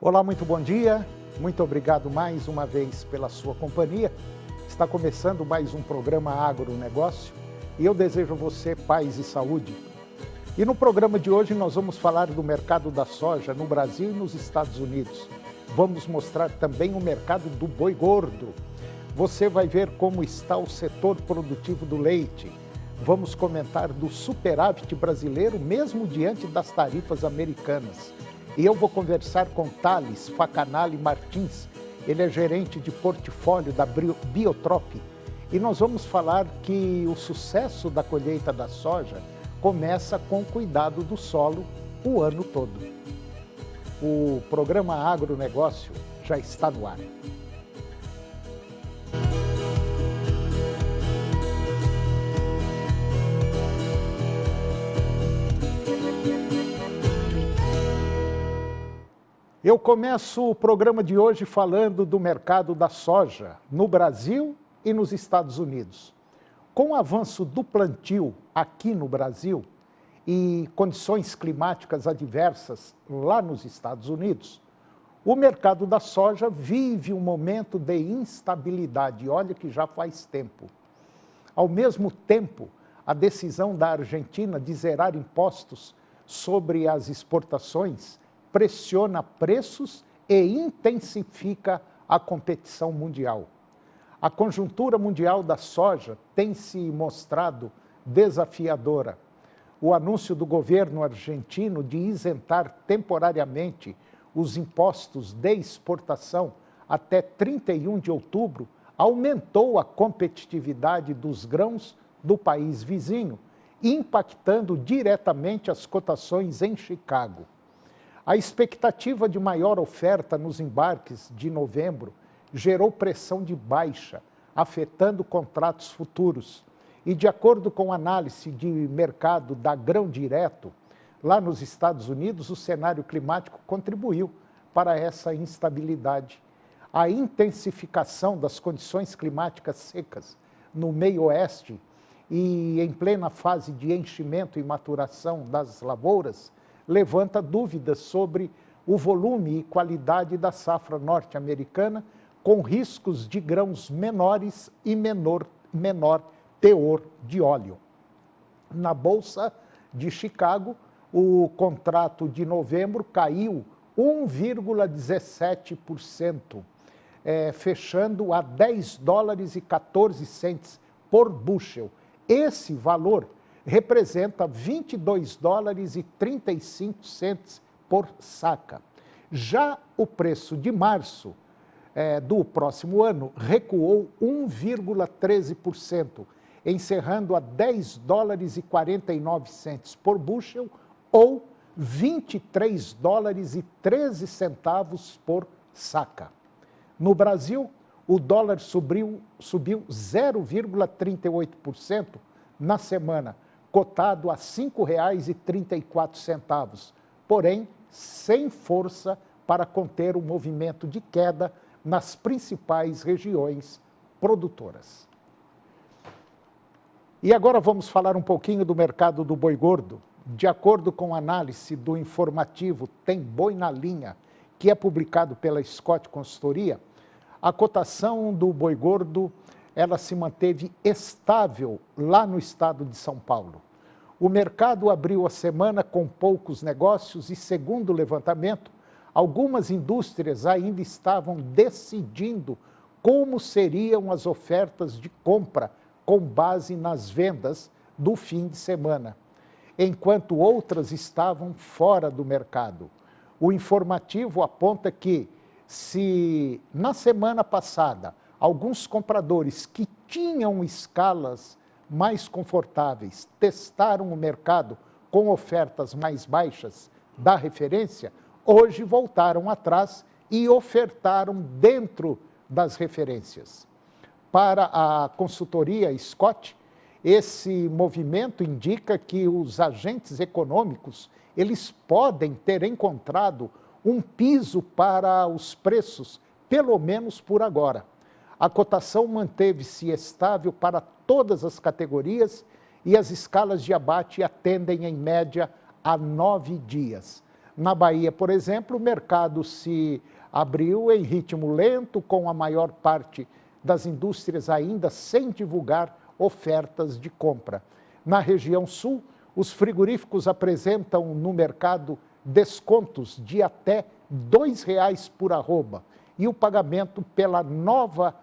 Olá, muito bom dia. Muito obrigado mais uma vez pela sua companhia. Está começando mais um programa Agronegócio e eu desejo a você paz e saúde. E no programa de hoje nós vamos falar do mercado da soja no Brasil e nos Estados Unidos. Vamos mostrar também o mercado do boi gordo. Você vai ver como está o setor produtivo do leite. Vamos comentar do superávit brasileiro mesmo diante das tarifas americanas. E eu vou conversar com Thales Facanali Martins, ele é gerente de portfólio da Biotrop. E nós vamos falar que o sucesso da colheita da soja começa com o cuidado do solo o ano todo. O programa Agronegócio já está no ar. Eu começo o programa de hoje falando do mercado da soja no Brasil e nos Estados Unidos. Com o avanço do plantio aqui no Brasil e condições climáticas adversas lá nos Estados Unidos, o mercado da soja vive um momento de instabilidade, olha que já faz tempo. Ao mesmo tempo, a decisão da Argentina de zerar impostos sobre as exportações pressiona preços e intensifica a competição mundial. A conjuntura mundial da soja tem se mostrado desafiadora. O anúncio do governo argentino de isentar temporariamente os impostos de exportação até 31 de outubro aumentou a competitividade dos grãos do país vizinho, impactando diretamente as cotações em Chicago. A expectativa de maior oferta nos embarques de novembro gerou pressão de baixa, afetando contratos futuros. E de acordo com a análise de mercado da Grão Direto, lá nos Estados Unidos, o cenário climático contribuiu para essa instabilidade. A intensificação das condições climáticas secas no meio oeste e em plena fase de enchimento e maturação das lavouras levanta dúvidas sobre o volume e qualidade da safra norte-americana, com riscos de grãos menores e menor teor de óleo. Na Bolsa de Chicago, o contrato de novembro caiu 1,17%, fechando a $10,14 por bushel. Esse valor representa $22,35 por saca. Já o preço de março do próximo ano recuou 1,13%, encerrando a $10,49 por bushel ou $23,13 por saca. No Brasil, o dólar subiu 0,38% na semana, cotado a R$ 5,34, porém sem força para conter o movimento de queda nas principais regiões produtoras. E agora vamos falar um pouquinho do mercado do boi gordo. De acordo com a análise do informativo Tem Boi na Linha, que é publicado pela Scott Consultoria, a cotação do boi gordo ela se manteve estável lá no estado de São Paulo. O mercado abriu a semana com poucos negócios e, segundo o levantamento, algumas indústrias ainda estavam decidindo como seriam as ofertas de compra com base nas vendas do fim de semana, enquanto outras estavam fora do mercado. O informativo aponta que, se na semana passada alguns compradores que tinham escalas mais confortáveis testaram o mercado com ofertas mais baixas da referência, hoje voltaram atrás e ofertaram dentro das referências. Para a consultoria Scott, esse movimento indica que os agentes econômicos eles podem ter encontrado um piso para os preços, pelo menos por agora. A cotação manteve-se estável para todas as categorias e as escalas de abate atendem em média a 9 dias. Na Bahia, por exemplo, o mercado se abriu em ritmo lento, com a maior parte das indústrias ainda sem divulgar ofertas de compra. Na região sul, os frigoríficos apresentam no mercado descontos de até R$ 2,00 por arroba. E o pagamento pela nova,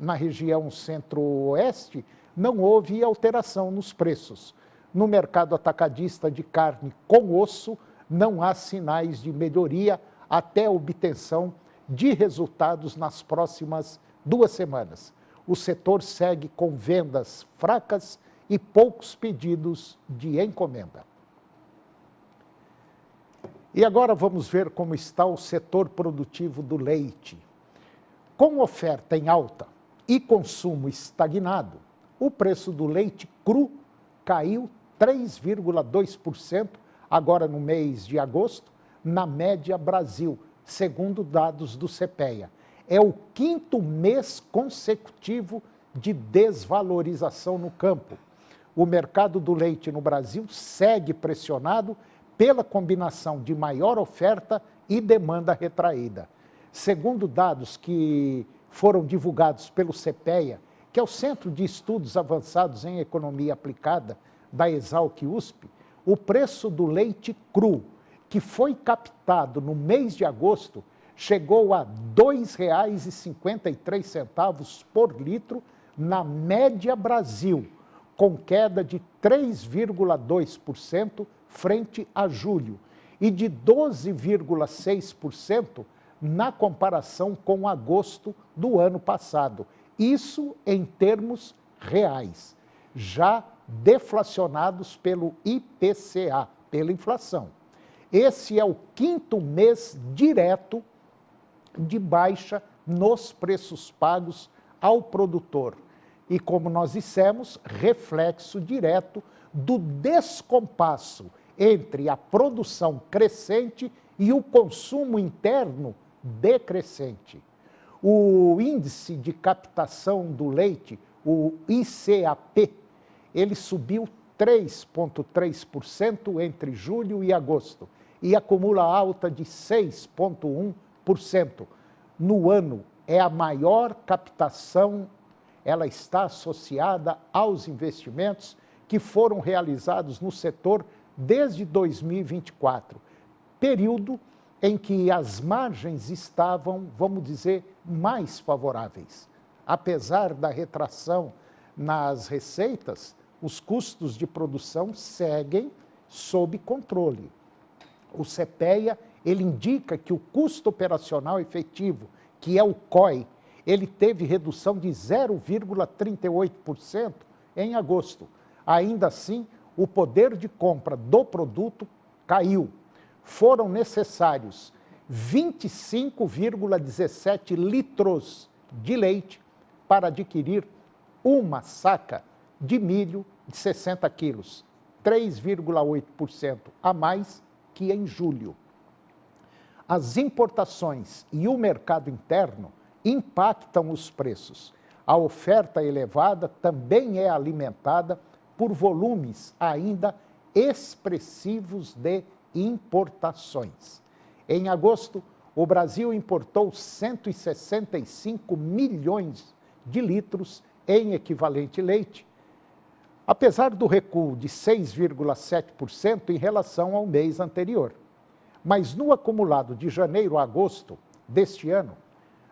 na região centro-oeste, não houve alteração nos preços. No mercado atacadista de carne com osso, não há sinais de melhoria até a obtenção de resultados nas próximas 2 semanas. O setor segue com vendas fracas e poucos pedidos de encomenda. E agora vamos ver como está o setor produtivo do leite. Com oferta em alta e consumo estagnado, o preço do leite cru caiu 3,2% agora no mês de agosto, na média Brasil, segundo dados do CPEA. É o 5º mês consecutivo de desvalorização no campo. O mercado do leite no Brasil segue pressionado pela combinação de maior oferta e demanda retraída. Segundo dados que foram divulgados pelo CPEA, que é o Centro de Estudos Avançados em Economia Aplicada da Exalc-USP, o preço do leite cru, que foi captado no mês de agosto, chegou a R$ 2,53 por litro na média Brasil, com queda de 3,2% frente a julho e de 12,6% na comparação com agosto do ano passado. Isso em termos reais, já deflacionados pelo IPCA, pela inflação. Esse é o 5º mês direto de baixa nos preços pagos ao produtor. E, como nós dissemos, reflexo direto do descompasso entre a produção crescente e o consumo interno decrescente. O índice de captação do leite, o ICAP, ele subiu 3,3% entre julho e agosto e acumula alta de 6,1%. No ano, é a maior captação, ela está associada aos investimentos que foram realizados no setor desde 2024, período em que as margens estavam, vamos dizer, mais favoráveis. Apesar da retração nas receitas, os custos de produção seguem sob controle. O CPEA, ele indica que o custo operacional efetivo, que é o COE, ele teve redução de 0,38% em agosto. Ainda assim, o poder de compra do produto caiu. Foram necessários 25,17 litros de leite para adquirir uma saca de milho de 60 quilos, 3,8% a mais que em julho. As importações e o mercado interno impactam os preços. A oferta elevada também é alimentada por volumes ainda expressivos de importações. Em agosto, o Brasil importou 165 milhões de litros em equivalente leite, apesar do recuo de 6,7% em relação ao mês anterior. Mas no acumulado de janeiro a agosto deste ano,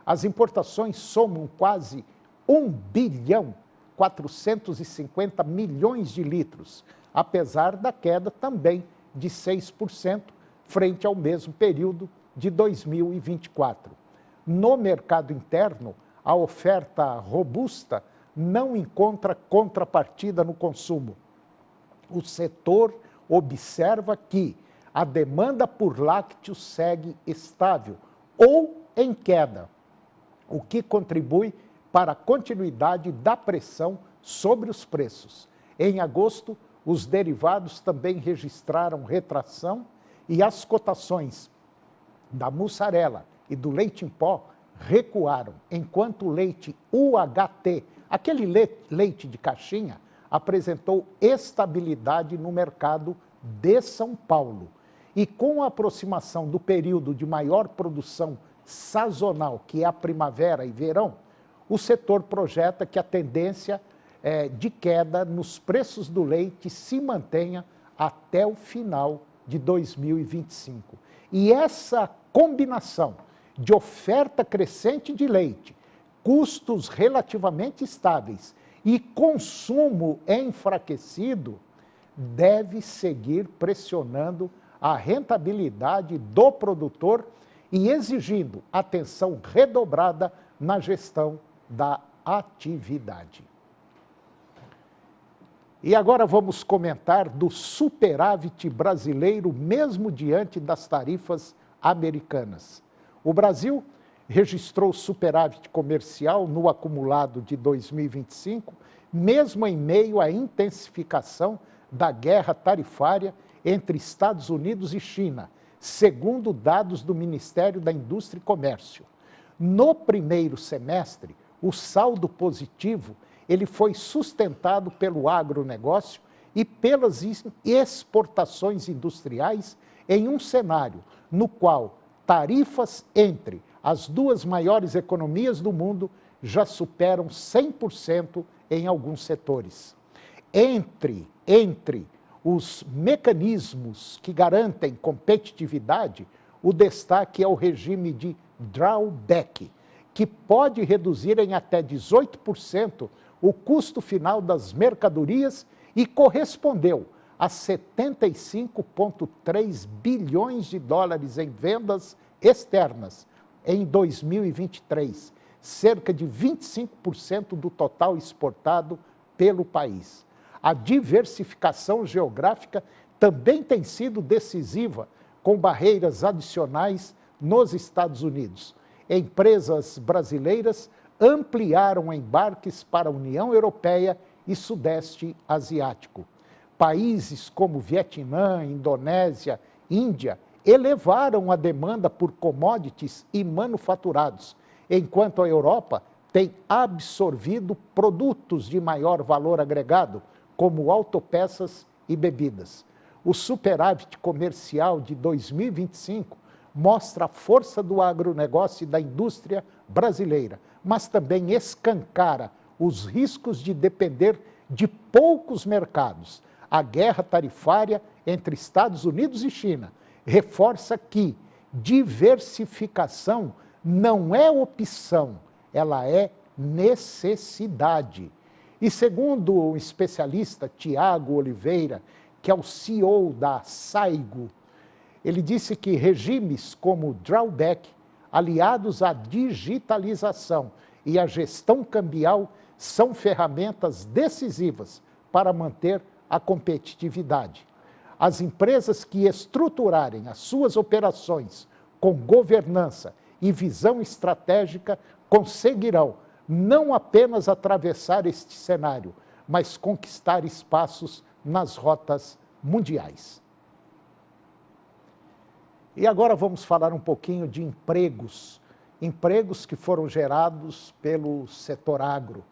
as importações somam quase 1,450 bilhões de litros, apesar da queda também de 6% frente ao mesmo período de 2024. No mercado interno, a oferta robusta não encontra contrapartida no consumo. O setor observa que a demanda por lácteos segue estável ou em queda, o que contribui para a continuidade da pressão sobre os preços. Em agosto, os derivados também registraram retração e as cotações da mussarela e do leite em pó recuaram, enquanto o leite UHT, aquele leite de caixinha, apresentou estabilidade no mercado de São Paulo. e com a aproximação do período de maior produção sazonal, que é a primavera e verão, o setor projeta que a tendência de queda nos preços do leite se mantenha até o final de 2025. E essa combinação de oferta crescente de leite, custos relativamente estáveis e consumo enfraquecido deve seguir pressionando a rentabilidade do produtor e exigindo atenção redobrada na gestão da atividade. E agora vamos comentar do superávit brasileiro, mesmo diante das tarifas americanas. O Brasil registrou superávit comercial no acumulado de 2025, mesmo em meio à intensificação da guerra tarifária entre Estados Unidos e China, segundo dados do Ministério da Indústria e Comércio. No primeiro semestre, o saldo positivo ele foi sustentado pelo agronegócio e pelas exportações industriais em um cenário no qual tarifas entre as duas maiores economias do mundo já superam 100% em alguns setores. Entre os mecanismos que garantem competitividade, o destaque é o regime de drawback, que pode reduzir em até 18% o custo final das mercadorias e correspondeu a 75,3 bilhões de dólares em vendas externas em 2023, cerca de 25% do total exportado pelo país. A diversificação geográfica também tem sido decisiva, com barreiras adicionais nos Estados Unidos. Empresas brasileiras ampliaram embarques para a União Europeia e Sudeste Asiático. Países como Vietnã, Indonésia, Índia elevaram a demanda por commodities e manufaturados, enquanto a Europa tem absorvido produtos de maior valor agregado, como autopeças e bebidas. O superávit comercial de 2025 mostra a força do agronegócio e da indústria brasileira, mas também escancara os riscos de depender de poucos mercados. A guerra tarifária entre Estados Unidos e China reforça que diversificação não é opção, ela é necessidade. E segundo o especialista Tiago Oliveira, que é o CEO da Saigo, ele disse que regimes como o drawback, aliados à digitalização e à gestão cambial, são ferramentas decisivas para manter a competitividade. As empresas que estruturarem as suas operações com governança e visão estratégica conseguirão não apenas atravessar este cenário, mas conquistar espaços nas rotas mundiais. E agora vamos falar um pouquinho de empregos que foram gerados pelo setor agro.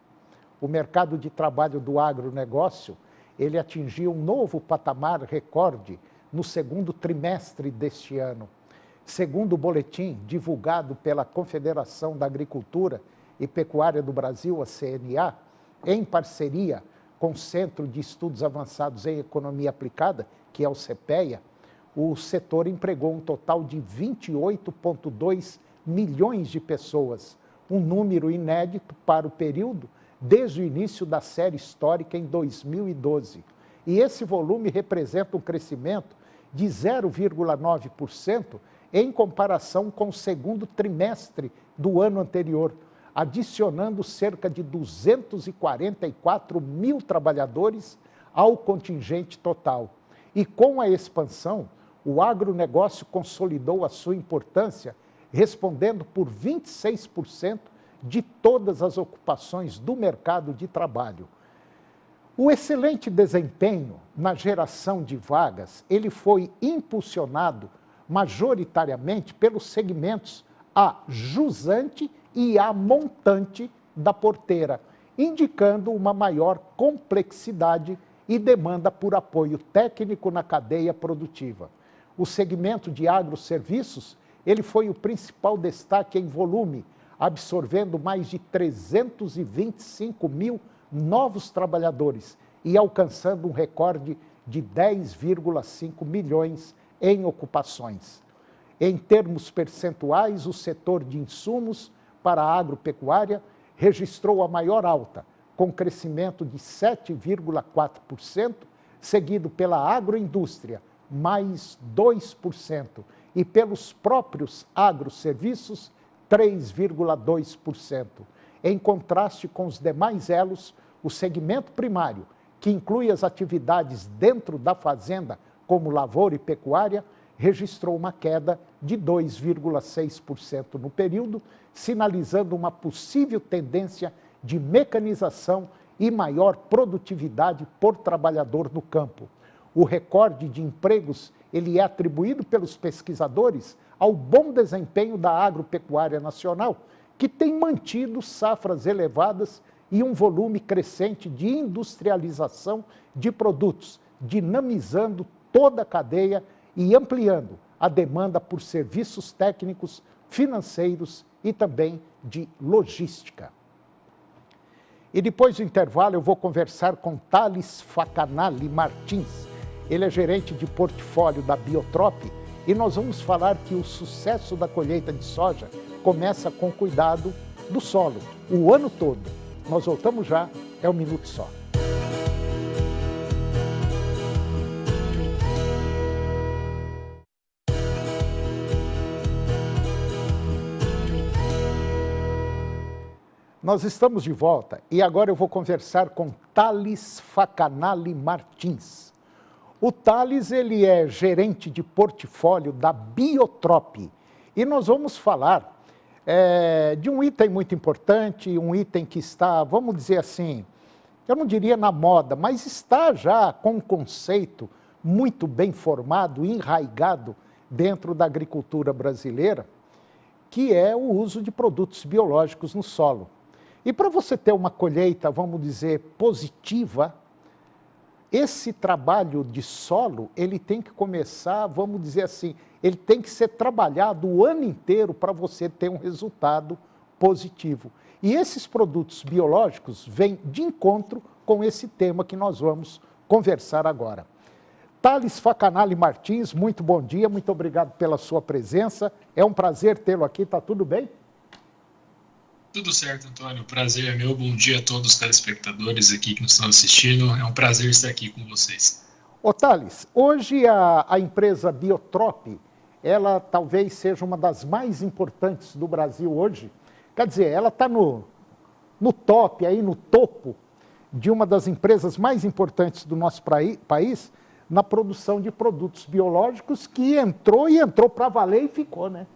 O mercado de trabalho do agronegócio, ele atingiu um novo patamar recorde no segundo trimestre deste ano. Segundo o boletim divulgado pela Confederação da Agricultura e Pecuária do Brasil, a CNA, em parceria com o Centro de Estudos Avançados em Economia Aplicada, que é o CEPEA, o setor empregou um total de 28,2 milhões de pessoas, um número inédito para o período desde o início da série histórica em 2012. E esse volume representa um crescimento de 0,9% em comparação com o segundo trimestre do ano anterior, adicionando cerca de 244 mil trabalhadores ao contingente total. E com a expansão, o agronegócio consolidou a sua importância, respondendo por 26% de todas as ocupações do mercado de trabalho. O excelente desempenho na geração de vagas, ele foi impulsionado majoritariamente pelos segmentos a jusante e a montante da porteira, indicando uma maior complexidade e demanda por apoio técnico na cadeia produtiva. o segmento de agroserviços, ele foi o principal destaque em volume, absorvendo mais de 325 mil novos trabalhadores e alcançando um recorde de 10,5 milhões em ocupações. Em termos percentuais, o setor de insumos para a agropecuária registrou a maior alta, com crescimento de 7,4%, seguido pela agroindústria, mais 2%, e pelos próprios agroserviços, 3,2%. Em contraste com os demais elos, o segmento primário, que inclui as atividades dentro da fazenda, como lavoura e pecuária, registrou uma queda de 2,6% no período, sinalizando uma possível tendência de mecanização e maior produtividade por trabalhador no campo. O recorde de empregos ele é atribuído pelos pesquisadores ao bom desempenho da agropecuária nacional, que tem mantido safras elevadas e um volume crescente de industrialização de produtos, dinamizando toda a cadeia e ampliando a demanda por serviços técnicos, financeiros e também de logística. E depois do intervalo eu vou conversar com Thales Facanali Martins. Ele é gerente de portfólio da Biotrop e nós vamos falar que o sucesso da colheita de soja começa com cuidado do solo, o ano todo. Nós voltamos já, é um minuto só. Nós estamos de volta e agora eu vou conversar com Thales Facanali Martins. O Thales, ele é gerente de portfólio da Biotrop e nós vamos falar de um item muito importante, um item que está, vamos dizer assim, eu não diria na moda, mas está já com um conceito muito bem formado, enraigado dentro da agricultura brasileira, que é o uso de produtos biológicos no solo. E para você ter uma colheita, vamos dizer, positiva, esse trabalho de solo, ele tem que começar, vamos dizer assim, ele tem que ser trabalhado o ano inteiro para você ter um resultado positivo. E esses produtos biológicos vêm de encontro com esse tema que nós vamos conversar agora. Thales Facanali Martins, muito bom dia, muito obrigado pela sua presença. É um prazer tê-lo aqui, está tudo bem? Tudo certo, Antônio. O prazer é meu. Bom dia a todos os telespectadores aqui que nos estão assistindo. É um prazer estar aqui com vocês. Ô Thales, hoje a empresa Biotrop, ela talvez seja uma das mais importantes do Brasil hoje. Quer dizer, ela está no top, aí no topo de uma das empresas mais importantes do nosso país na produção de produtos biológicos, que entrou para valer e ficou, né?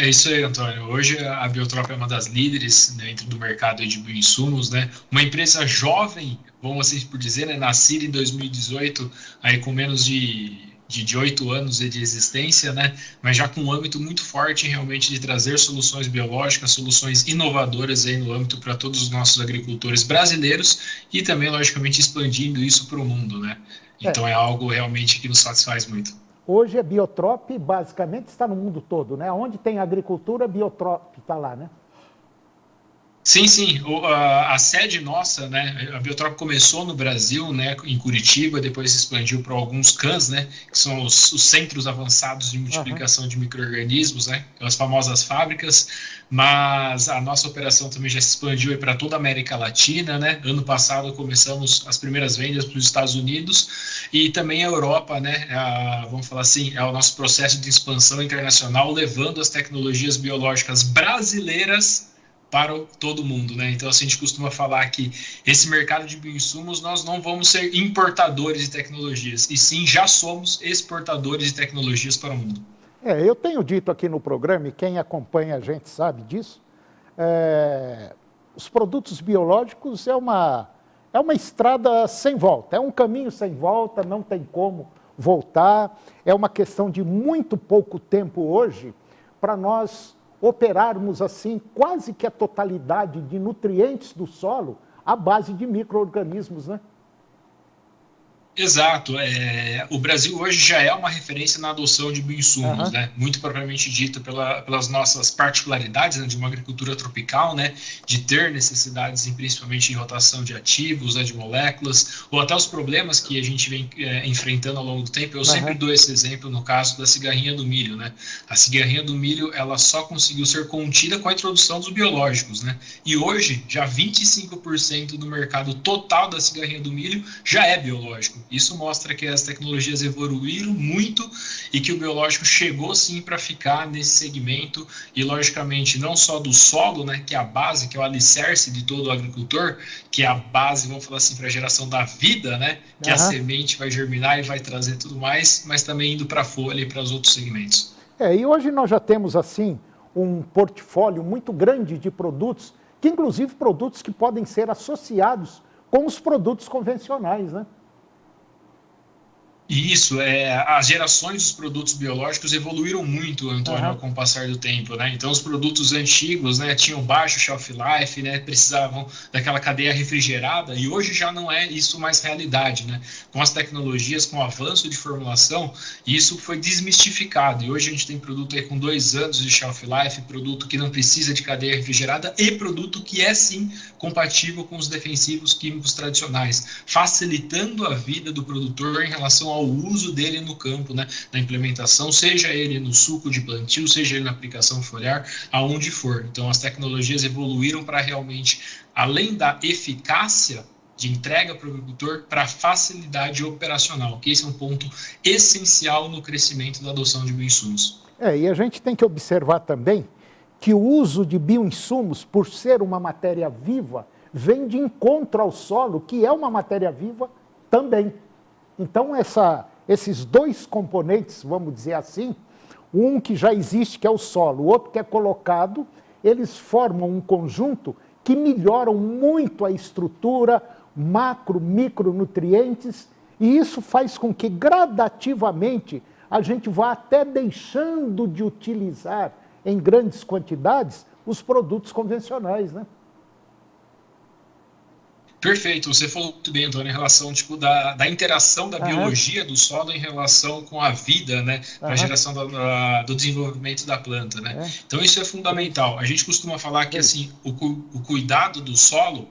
É isso aí, Antônio. Hoje a Biotrop é uma das líderes dentro do mercado de bioinsumos, né? Uma empresa jovem, vamos assim por dizer, né? Nascida em 2018, aí com menos de 8 anos de existência, né? Mas já com um âmbito muito forte realmente de trazer soluções biológicas, soluções inovadoras aí no âmbito para todos os nossos agricultores brasileiros e também, logicamente, expandindo isso para o mundo, né? Então é algo realmente que nos satisfaz muito. Hoje a Biotrop basicamente está no mundo todo, né? Onde tem agricultura, a Biotrop está lá, né? Sim, sim. A sede nossa, né? A Biotrop começou no Brasil, né? Em Curitiba, depois se expandiu para alguns CANs, né? Que são os centros avançados de multiplicação de micro-organismos, né? As famosas fábricas. Mas a nossa operação também já se expandiu para toda a América Latina, né? Ano passado começamos as primeiras vendas para os Estados Unidos e também a Europa, né? Vamos falar assim, é o nosso processo de expansão internacional, levando as tecnologias biológicas brasileiras para todo mundo, né? Então, assim, a gente costuma falar que esse mercado de bioinsumos, nós não vamos ser importadores de tecnologias, e sim já somos exportadores de tecnologias para o mundo. Eu tenho dito aqui no programa, e quem acompanha a gente sabe disso, os produtos biológicos é uma estrada sem volta, é um caminho sem volta, não tem como voltar, é uma questão de muito pouco tempo hoje para nós operarmos assim quase que a totalidade de nutrientes do solo à base de micro-organismos, né? Exato. O Brasil hoje já é uma referência na adoção de bioinsumos, né? Muito propriamente dito pelas nossas particularidades, né, de uma agricultura tropical, né? De ter necessidades, principalmente em rotação de ativos, né, de moléculas, ou até os problemas que a gente vem enfrentando ao longo do tempo. Eu sempre dou esse exemplo no caso da cigarrinha do milho, né? A cigarrinha do milho, ela só conseguiu ser contida com a introdução dos biológicos, né? E hoje, já 25% do mercado total da cigarrinha do milho já é biológico. Isso mostra que as tecnologias evoluíram muito e que o biológico chegou sim para ficar nesse segmento e, logicamente, não só do solo, né, que é a base, que é o alicerce de todo o agricultor, que é a base, vamos falar assim, para a geração da vida, né, que a semente vai germinar e vai trazer tudo mais, mas também indo para a folha e para os outros segmentos. E hoje nós já temos, assim, um portfólio muito grande de produtos, que inclusive produtos que podem ser associados com os produtos convencionais, né? E isso, as gerações dos produtos biológicos evoluíram muito, Antônio, com o passar do tempo, né? Então, os produtos antigos, né, tinham baixo shelf life, né, precisavam daquela cadeia refrigerada, e hoje já não é isso mais realidade, né? Com as tecnologias, com o avanço de formulação, isso foi desmistificado, e hoje a gente tem produto aí com 2 anos de shelf life, produto que não precisa de cadeia refrigerada, e produto que é, sim, compatível com os defensivos químicos tradicionais, facilitando a vida do produtor em relação ao uso dele no campo, né, na implementação, seja ele no suco de plantio, seja ele na aplicação foliar, aonde for. Então, as tecnologias evoluíram para realmente, além da eficácia de entrega para o agricultor, para a facilidade operacional, que esse é um ponto essencial no crescimento da adoção de bioinsumos. E a gente tem que observar também que o uso de bioinsumos, por ser uma matéria viva, vem de encontro ao solo, que é uma matéria viva também. Então, esses 2 componentes, vamos dizer assim, um que já existe, que é o solo, o outro que é colocado, eles formam um conjunto que melhoram muito a estrutura, macro, micronutrientes, e isso faz com que gradativamente a gente vá até deixando de utilizar em grandes quantidades os produtos convencionais, né? Perfeito, você falou muito bem, Antônio, em relação da interação da biologia do solo em relação com a vida, né, para a geração do desenvolvimento da planta, né? Então isso é fundamental. A gente costuma falar que assim, o cuidado do solo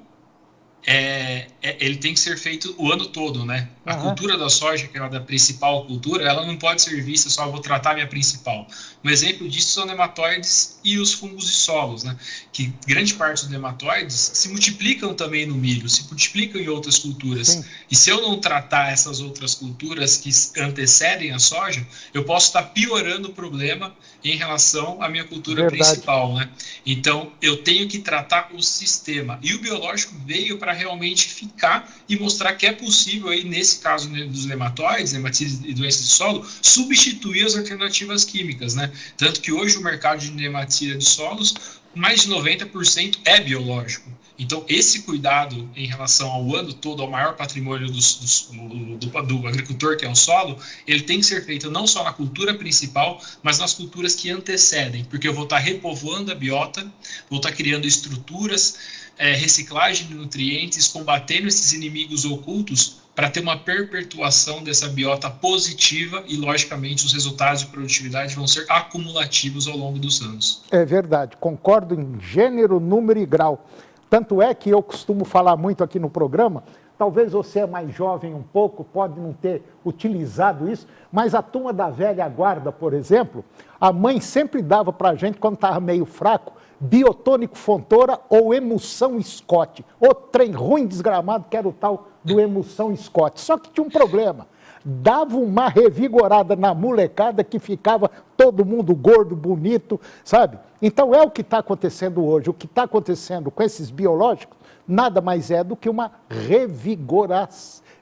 ele tem que ser feito o ano todo, né? A cultura da soja, que é a principal cultura, ela não pode ser vista só, vou tratar a minha principal. Um exemplo disso são nematóides e os fungos de solos, né? Que grande parte dos nematóides se multiplicam também no milho, se multiplicam em outras culturas. Sim. E se eu não tratar essas outras culturas que antecedem a soja, eu posso estar piorando o problema em relação à minha cultura principal, né? Então, eu tenho que tratar o sistema. E o biológico veio para realmente ficar e mostrar que é possível, aí, nesse caso dos nematóides, nematídeos e doenças de solo, substituir as alternativas químicas, né? Tanto que hoje o mercado de nematídia de solos, mais de 90% é biológico. Então, esse cuidado em relação ao ano todo, ao maior patrimônio do agricultor, que é o solo, ele tem que ser feito não só na cultura principal, mas nas culturas que antecedem, porque eu vou estar repovoando a biota, vou estar criando estruturas, reciclagem de nutrientes, combatendo esses inimigos ocultos para ter uma perpetuação dessa biota positiva e, logicamente, os resultados de produtividade vão ser acumulativos ao longo dos anos. É verdade, concordo em gênero, número e grau. Tanto é que eu costumo falar muito aqui no programa, talvez você é mais jovem um pouco, pode não ter utilizado isso, mas a turma da velha guarda, por exemplo, a mãe sempre dava para a gente, quando estava meio fraco, biotônico Fontoura ou emulsão Scott. O trem ruim desgramado que era o tal do emulsão Scott. Só que tinha um problema. Dava uma revigorada na molecada que ficava todo mundo gordo, bonito, sabe? Então é o que está acontecendo hoje. O que está acontecendo com esses biológicos nada mais é do que uma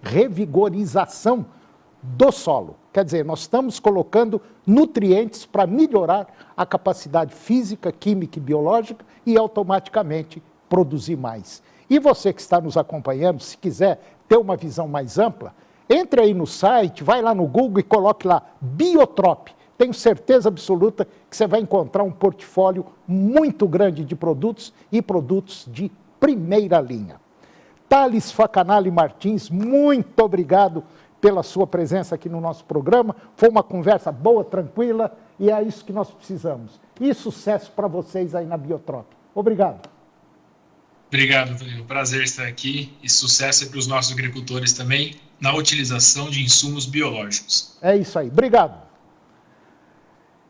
revigorização do solo. Quer dizer, nós estamos colocando nutrientes para melhorar a capacidade física, química e biológica e automaticamente produzir mais. E você que está nos acompanhando, se quiser ter uma visão mais ampla, entre aí no site, vai lá no Google e coloque lá Biotrop. Tenho certeza absoluta que você vai encontrar um portfólio muito grande de produtos e produtos de primeira linha. Thales Facanali Martins, muito obrigado pela sua presença aqui no nosso programa. Foi uma conversa boa, tranquila, e é isso que nós precisamos. E sucesso para vocês aí na Biotrop. Obrigado. Obrigado, Toninho. Prazer estar aqui e sucesso para os nossos agricultores também na utilização de insumos biológicos. É isso aí. Obrigado.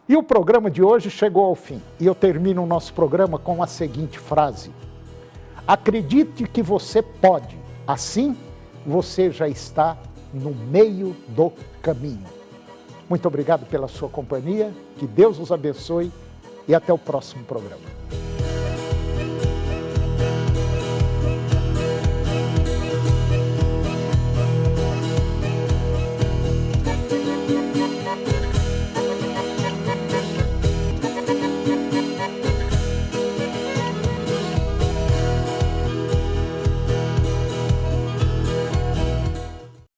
E o programa de hoje chegou ao fim. E eu termino o nosso programa com a seguinte frase: acredite que você pode, assim você já está no meio do caminho. Muito obrigado pela sua companhia, que Deus os abençoe e até o próximo programa.